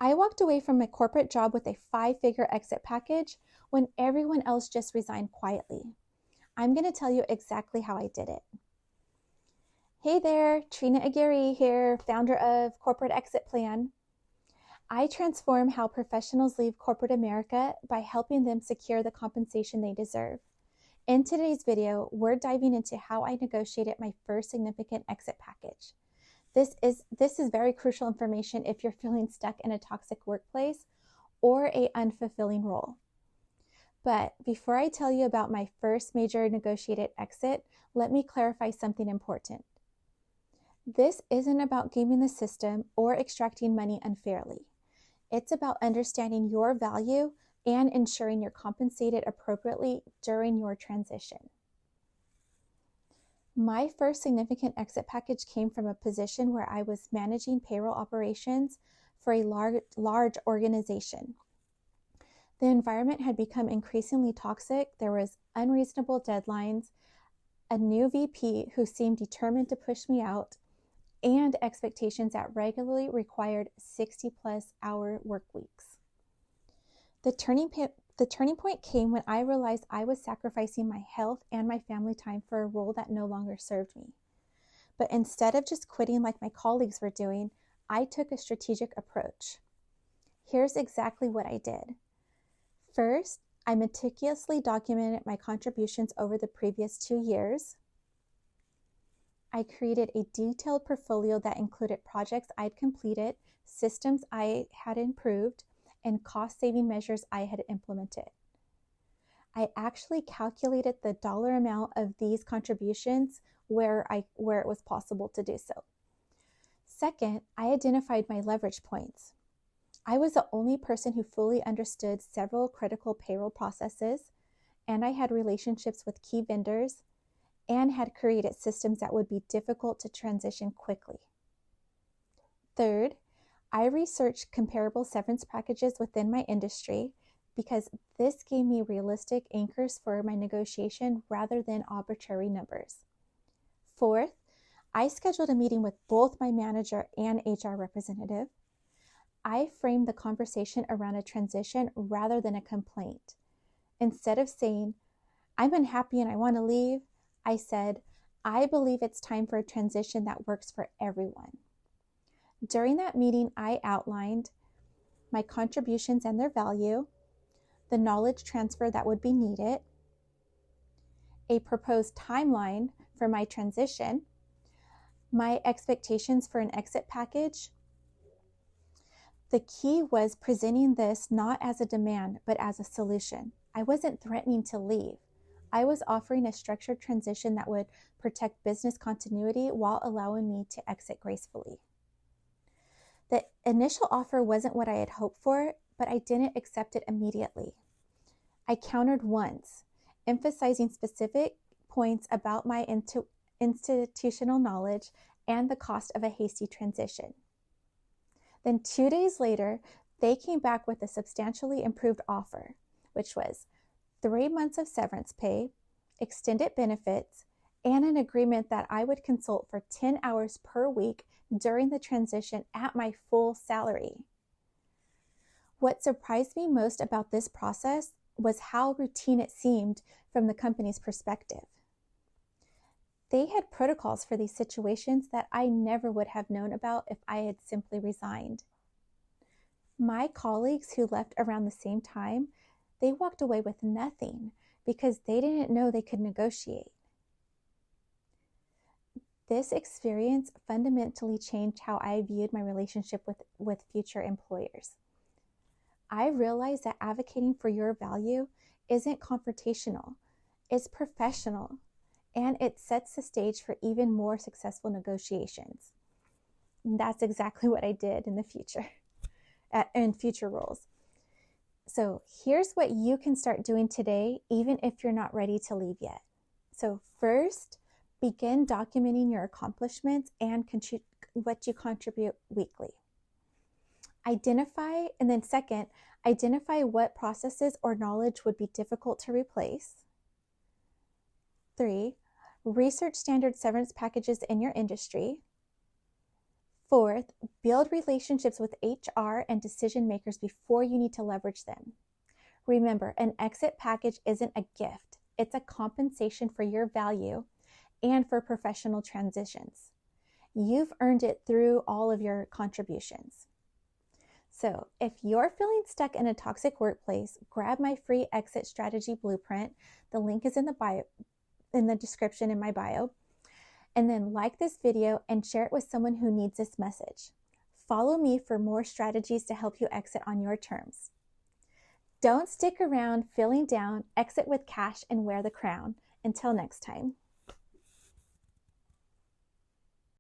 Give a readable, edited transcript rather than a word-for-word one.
I walked away from my corporate job with a 5-figure exit package when everyone else just resigned quietly. I'm going to tell you exactly how I did it. Hey there, Trina Aguirre here, founder of Corporate Exit Plan. I transform how professionals leave corporate America by helping them secure the compensation they deserve. In today's video, we're diving into how I negotiated my first significant exit package. This is very crucial information if you're feeling stuck in a toxic workplace or an unfulfilling role. But before I tell you about my first major negotiated exit, let me clarify something important. This isn't about gaming the system or extracting money unfairly. It's about understanding your value and ensuring you're compensated appropriately during your transition. My first significant exit package came from a position where I was managing payroll operations for a large organization. The environment had become increasingly toxic. There was unreasonable deadlines, a new VP who seemed determined to push me out, and expectations that regularly required 60-plus hour work weeks. The turning point came when I realized I was sacrificing my health and my family time for a role that no longer served me. But instead of just quitting like my colleagues were doing, I took a strategic approach. Here's exactly what I did. First, I meticulously documented my contributions over the previous 2 years. I created a detailed portfolio that included projects I'd completed, systems I had improved, and cost-saving measures I had implemented. I actually calculated the dollar amount of these contributions where it was possible to do so. Second, I identified my leverage points. I was the only person who fully understood several critical payroll processes, and I had relationships with key vendors and had created systems that would be difficult to transition quickly. Third, I researched comparable severance packages within my industry because this gave me realistic anchors for my negotiation rather than arbitrary numbers. Fourth, I scheduled a meeting with both my manager and HR representative. I framed the conversation around a transition rather than a complaint. Instead of saying, "I'm unhappy and I want to leave," I said, "I believe it's time for a transition that works for everyone." During that meeting, I outlined my contributions and their value, the knowledge transfer that would be needed, a proposed timeline for my transition, my expectations for an exit package. The key was presenting this not as a demand, but as a solution. I wasn't threatening to leave. I was offering a structured transition that would protect business continuity while allowing me to exit gracefully. The initial offer wasn't what I had hoped for, but I didn't accept it immediately. I countered once, emphasizing specific points about my institutional knowledge and the cost of a hasty transition. Then 2 days later, they came back with a substantially improved offer, which was 3 months of severance pay, extended benefits, and an agreement that I would consult for 10 hours per week during the transition at my full salary. What surprised me most about this process was how routine it seemed from the company's perspective. They had protocols for these situations that I never would have known about if I had simply resigned. My colleagues who left around the same time, they walked away with nothing because they didn't know they could negotiate. This experience fundamentally changed how I viewed my relationship with future employers. I realized that advocating for your value isn't confrontational, it's professional, and it sets the stage for even more successful negotiations. And that's exactly what I did in the future, in future roles. So here's what you can start doing today, even if you're not ready to leave yet. So first, begin documenting your accomplishments and what you contribute weekly. Second, identify what processes or knowledge would be difficult to replace. 3, research standard severance packages in your industry. Fourth, build relationships with HR and decision makers before you need to leverage them. Remember, an exit package isn't a gift. It's a compensation for your value and for professional transitions. You've earned it through all of your contributions. So if you're feeling stuck in a toxic workplace, grab my free exit strategy blueprint. The link is in the description in my bio. And then like this video and share it with someone who needs this message. Follow me for more strategies to help you exit on your terms. Don't stick around feeling down, exit with cash and wear the crown. Until next time.